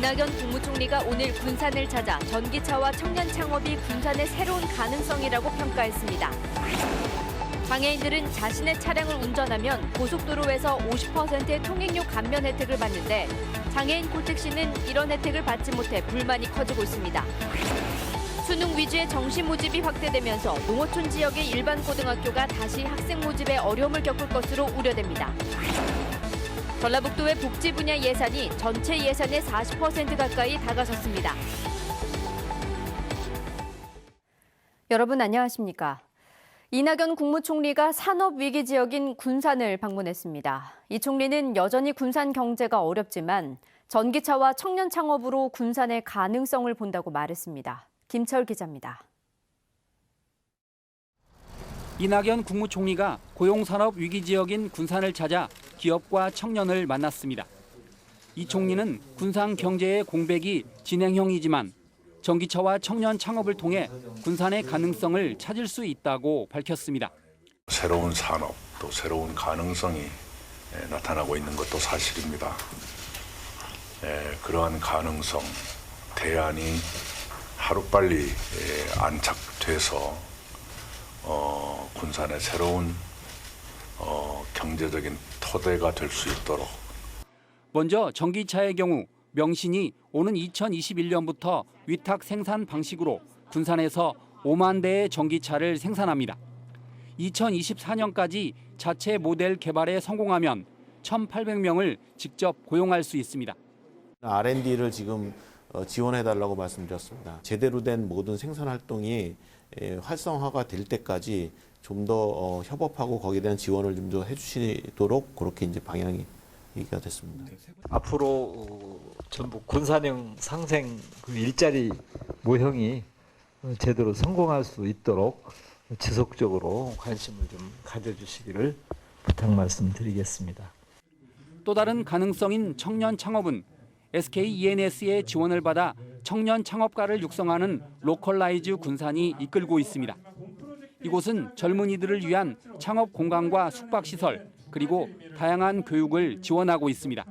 이낙연 국무총리가 오늘 군산을 찾아 전기차와 청년 창업이 군산의 새로운 가능성이라고 평가했습니다. 장애인들은 자신의 차량을 운전하면 고속도로에서 50%의 통행료 감면 혜택을 받는데 장애인 콜택시는 이런 혜택을 받지 못해 불만이 커지고 있습니다. 수능 위주의 정시 모집이 확대되면서 농어촌 지역의 일반 고등학교가 다시 학생 모집에 어려움을 겪을 것으로 우려됩니다. 전라북도의 복지 분야 예산이 전체 예산의 40% 가까이 다가섰습니다. 여러분 안녕하십니까? 이낙연 국무총리가 산업위기 지역인 군산을 방문했습니다. 이 총리는 여전히 군산 경제가 어렵지만 전기차와 청년 창업으로 군산의 가능성을 본다고 말했습니다. 김철 기자입니다. 이낙연 국무총리가 고용산업 위기 지역인 군산을 찾아 기업과 청년을 만났습니다. 이 총리는 군산 경제의 공백이 진행형이지만 전기차와 청년 창업을 통해 군산의 가능성을 찾을 수 있다고 밝혔습니다. 새로운 산업, 또 새로운 가능성이 나타나고 있는 것도 사실입니다. 그러한 가능성, 대안이 하루빨리 안착돼서 군산의 새로운 경제적인 토대가 될 수 있도록. 먼저 전기차의 경우 명신이 오는 2021년부터 위탁 생산 방식으로 군산에서 5만 대의 전기차를 생산합니다. 2024년까지 자체 모델 개발에 성공하면 1,800명을 직접 고용할 수 있습니다. R&D를 지금 지원해달라고 말씀드렸습니다. 제대로 된 모든 생산 활동이 활성화가 될 때까지 좀 더 협업하고 거기에 대한 지원을 좀 더 해주시도록 그렇게 이제 방향이 얘기가 됐습니다. 앞으로 전북 군산형 상생 일자리 모형이 제대로 성공할 수 있도록 지속적으로 관심을 좀 가져주시기를 부탁 말씀드리겠습니다. 또 다른 가능성인 청년 창업은 SK E&S의 지원을 받아 청년 창업가를 육성하는 로컬라이즈 군산이 이끌고 있습니다. 이곳은 젊은이들을 위한 창업 공간과 숙박시설, 그리고 다양한 교육을 지원하고 있습니다.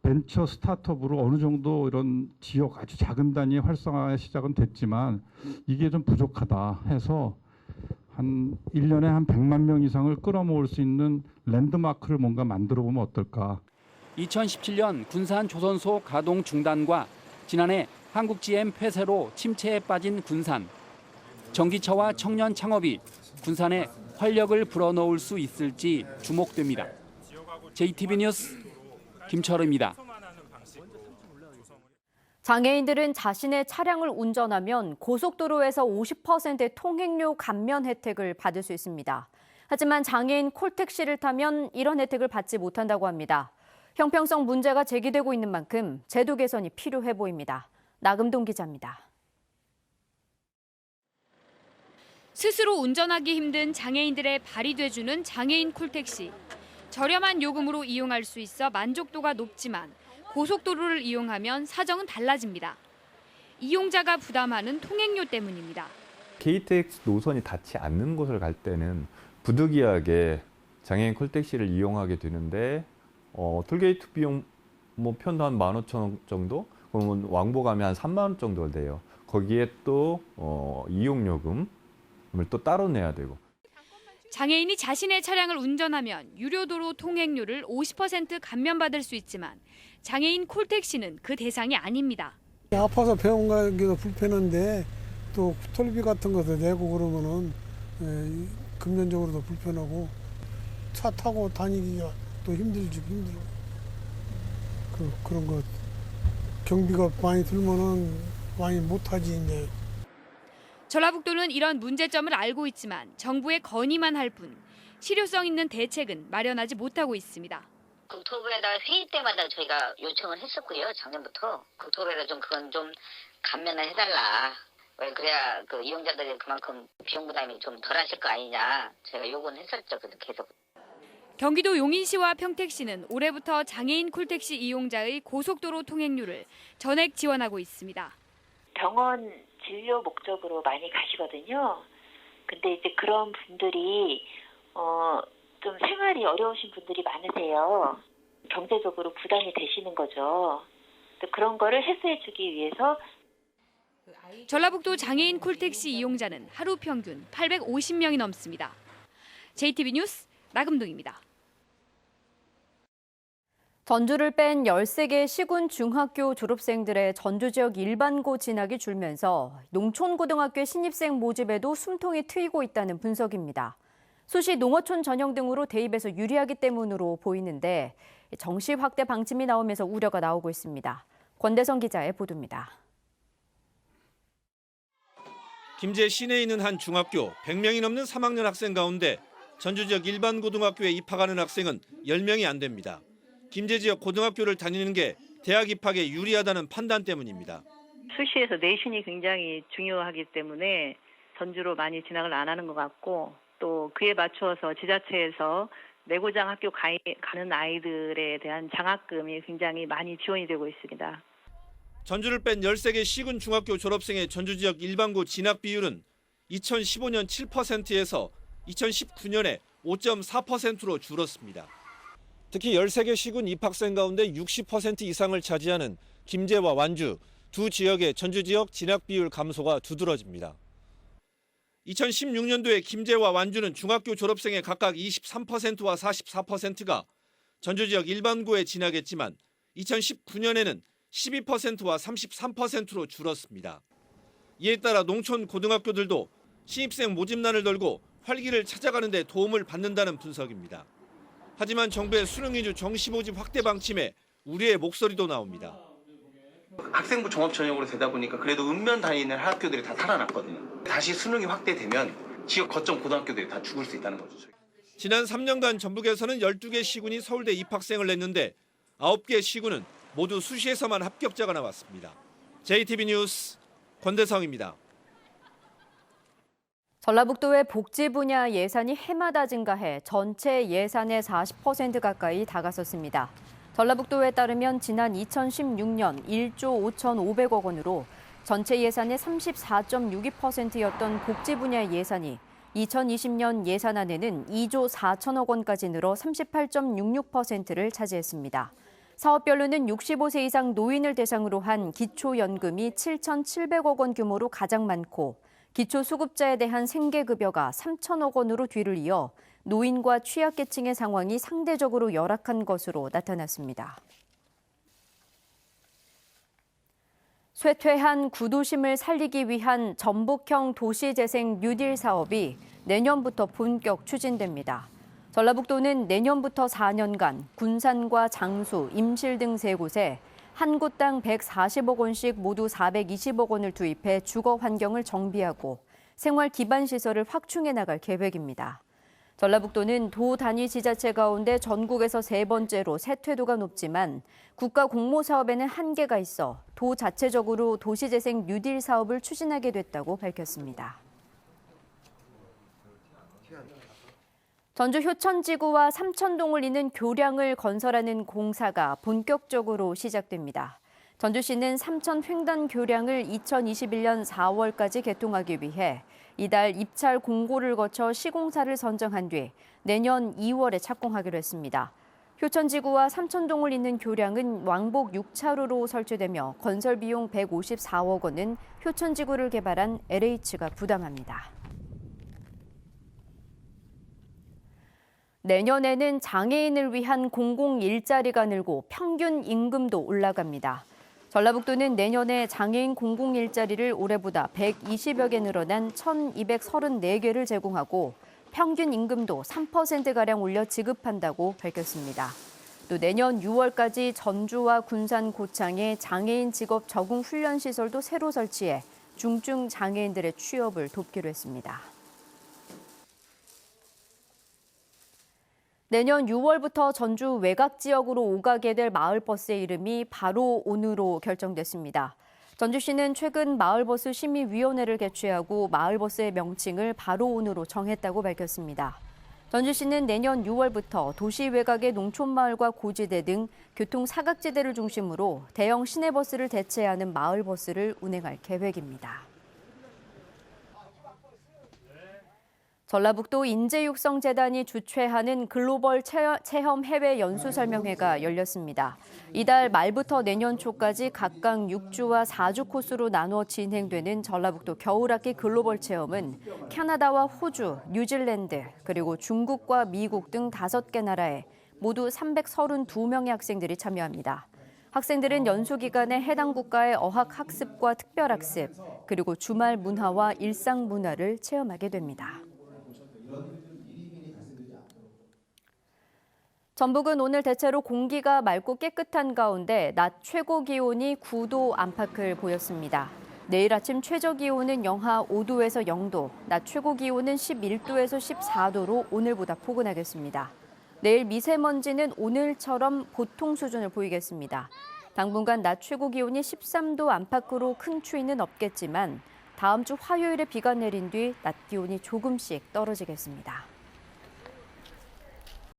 벤처 스타트업으로 어느 정도 이런 지역 아주 작은 단위의 활성화의 시작은 됐지만 이게 좀 부족하다 해서 한 1년에 한 100만 명 이상을 끌어모을 수 있는 랜드마크를 뭔가 만들어 보면 어떨까. 2017년 군산 조선소 가동 중단과 지난해 한국GM 폐쇄로 침체에 빠진 군산. 전기차와 청년 창업이 군산에 활력을 불어넣을 수 있을지 주목됩니다. JTB 뉴스 김철우입니다. 장애인들은 자신의 차량을 운전하면 고속도로에서 50%의 통행료 감면 혜택을 받을 수 있습니다. 하지만 장애인 콜택시를 타면 이런 혜택을 받지 못한다고 합니다. 형평성 문제가 제기되고 있는 만큼 제도 개선이 필요해 보입니다. 나금동 기자입니다. 스스로 운전하기 힘든 장애인들의 발이 돼주는 장애인 콜택시. 저렴한 요금으로 이용할 수 있어 만족도가 높지만 고속도로를 이용하면 사정은 달라집니다. 이용자가 부담하는 통행료 때문입니다. KTX 노선이 닿지 않는 곳을 갈 때는 부득이하게 장애인 콜택시를 이용하게 되는데 톨게이트 비용 편도 한 15,000원 정도? 그러면 왕복하면 한 3만 원 정도 돼요. 거기에 또 이용요금을 또 따로 내야 되고. 장애인이 자신의 차량을 운전하면 유료도로 통행료를 50% 감면받을 수 있지만 장애인 콜택시는 그 대상이 아닙니다. 아파서 병원 가기도 불편한데 또 톨비 같은 것도 내고 그러면은 금전적으로도 불편하고 차 타고 다니기가 또 힘들고 그런 거 경비가 많이 들면은 많이 못하지 이제. 전라북도는 이런 문제점을 알고 있지만 정부의 건의만 할 뿐 실효성 있는 대책은 마련하지 못하고 있습니다. 국토부에다 회의 때마다 저희가 요청을 했었고요. 작년부터 국토부에다 좀 그건 좀 감면을 해달라. 왜 그래야 그 이용자들이 그만큼 비용 부담이 좀 덜하실 거 아니냐. 저희가 요구는 했었죠. 그래서 계속. 경기도 용인시와 평택시는 올해부터 장애인 콜택시 이용자의 고속도로 통행료를 전액 지원하고 있습니다. 병원 진료 목적으로 많이 가시거든요. 근데 이제 그런 분들이 좀 생활이 어려우신 분들이 많으세요. 경제적으로 부담이 되시는 거죠. 그런 거를 해소해주기 위해서 전라북도 장애인 콜택시 이용자는 하루 평균 850명이 넘습니다. JTB 뉴스 나금동입니다. 전주를 뺀 13개 시군 중학교 졸업생들의 전주 지역 일반고 진학이 줄면서 농촌고등학교 신입생 모집에도 숨통이 트이고 있다는 분석입니다. 수시 농어촌 전형 등으로 대입에서 유리하기 때문으로 보이는데 정시 확대 방침이 나오면서 우려가 나오고 있습니다. 권대성 기자의 보도입니다. 김제 시내에 있는 한 중학교 100명이 넘는 3학년 학생 가운데 전주 지역 일반 고등학교에 입학하는 학생은 10명이 안 됩니다. 김제 지역 고등학교를 다니는 게 대학 입학에 유리하다는 판단 때문입니다. 수시에서 내신이 굉장히 중요하기 때문에 전주로 많이 진학을 안 하는 것 같고 또 그에 맞춰서 지자체에서 내고장 학교 가는 아이들에 대한 장학금이 굉장히 많이 지원이 되고 있습니다. 전주를 뺀 13개 시군 중학교 졸업생의 전주 지역 일반고 진학 비율은 2015년 7%에서 2019년에 5.4%로 줄었습니다. 특히 13개 시군 입학생 가운데 60% 이상을 차지하는 김제와 완주 두 지역의 전주 지역 진학 비율 감소가 두드러집니다. 2016년도에 김제와 완주는 중학교 졸업생의 각각 23%와 44%가 전주 지역 일반고에 진학했지만 2019년에는 12%와 33%로 줄었습니다. 이에 따라 농촌 고등학교들도 신입생 모집난을 걸고 활기를 찾아가는 데 도움을 받는다는 분석입니다. 하지만 정부의 수능 위주 정시 모집 확대 방침에 우려의 목소리도 나옵니다. 학생부 종합 전형으로 되다 보니까 그래도 읍면 다니는 학교들이 다 살아났거든요. 다시 수능이 확대되면 지역 거점 고등학교들이 다 죽을 수 있다는 거죠. 지난 3년간 전북에서는 12개 시군이 서울대 입학생을 냈는데 9개 시군은 모두 수시에서만 합격자가 나왔습니다. JTB 뉴스 권대성입니다. 전라북도의 복지 분야 예산이 해마다 증가해 전체 예산의 40% 가까이 다가섰습니다. 전라북도에 따르면 지난 2016년 1조 5,500억 원으로 전체 예산의 34.62%였던 복지 분야 예산이 2020년 예산안에는 2조 4천억 원까지 늘어 38.66%를 차지했습니다. 사업별로는 65세 이상 노인을 대상으로 한 기초연금이 7,700억 원 규모로 가장 많고 기초수급자에 대한 생계급여가 3천억 원으로 뒤를 이어 노인과 취약계층의 상황이 상대적으로 열악한 것으로 나타났습니다. 쇠퇴한 구도심을 살리기 위한 전북형 도시재생 뉴딜 사업이 내년부터 본격 추진됩니다. 전라북도는 내년부터 4년간 군산과 장수, 임실 등 3곳에 한 곳당 140억 원씩 모두 420억 원을 투입해 주거 환경을 정비하고 생활 기반 시설을 확충해 나갈 계획입니다. 전라북도는 도 단위 지자체 가운데 전국에서 3번째로 세퇴도가 높지만 국가 공모 사업에는 한계가 있어 도 자체적으로 도시재생 뉴딜 사업을 추진하게 됐다고 밝혔습니다. 전주 효천지구와 삼천동을 잇는 교량을 건설하는 공사가 본격적으로 시작됩니다. 전주시는 삼천 횡단 교량을 2021년 4월까지 개통하기 위해 이달 입찰 공고를 거쳐 시공사를 선정한 뒤 내년 2월에 착공하기로 했습니다. 효천지구와 삼천동을 잇는 교량은 왕복 6차로로 설치되며 건설 비용 154억 원은 효천지구를 개발한 LH가 부담합니다. 내년에는 장애인을 위한 공공 일자리가 늘고 평균 임금도 올라갑니다. 전라북도는 내년에 장애인 공공 일자리를 올해보다 120여 개 늘어난 1,234개를 제공하고 평균 임금도 3%가량 올려 지급한다고 밝혔습니다. 또 내년 6월까지 전주와 군산 고창에 장애인 직업 적응 훈련 시설도 새로 설치해 중증 장애인들의 취업을 돕기로 했습니다. 내년 6월부터 전주 외곽 지역으로 오가게 될 마을버스의 이름이 바로 온으로 결정됐습니다. 전주시는 최근 마을버스 심의위원회를 개최하고 마을버스의 명칭을 바로 온으로 정했다고 밝혔습니다. 전주시는 내년 6월부터 도시 외곽의 농촌마을과 고지대 등 교통 사각지대를 중심으로 대형 시내버스를 대체하는 마을버스를 운행할 계획입니다. 전라북도 인재육성재단이 주최하는 글로벌 체험 해외 연수 설명회가 열렸습니다. 이달 말부터 내년 초까지 각각 6주와 4주 코스로 나누어 진행되는 전라북도 겨울학기 글로벌 체험은 캐나다와 호주, 뉴질랜드, 그리고 중국과 미국 등 5개 나라에 모두 332명의 학생들이 참여합니다. 학생들은 연수 기간에 해당 국가의 어학 학습과 특별학습, 그리고 주말 문화와 일상 문화를 체험하게 됩니다. 전북은 오늘 대체로 공기가 맑고 깨끗한 가운데 낮 최고 기온이 9도 안팎을 보였습니다. 내일 아침 최저 기온은 영하 5도에서 0도, 낮 최고 기온은 11도에서 14도로 오늘보다 포근하겠습니다. 내일 미세먼지는 오늘처럼 보통 수준을 보이겠습니다. 당분간 낮 최고 기온이 13도 안팎으로 큰 추위는 없겠지만 다음 주 화요일에 비가 내린 뒤 낮 기온이 조금씩 떨어지겠습니다.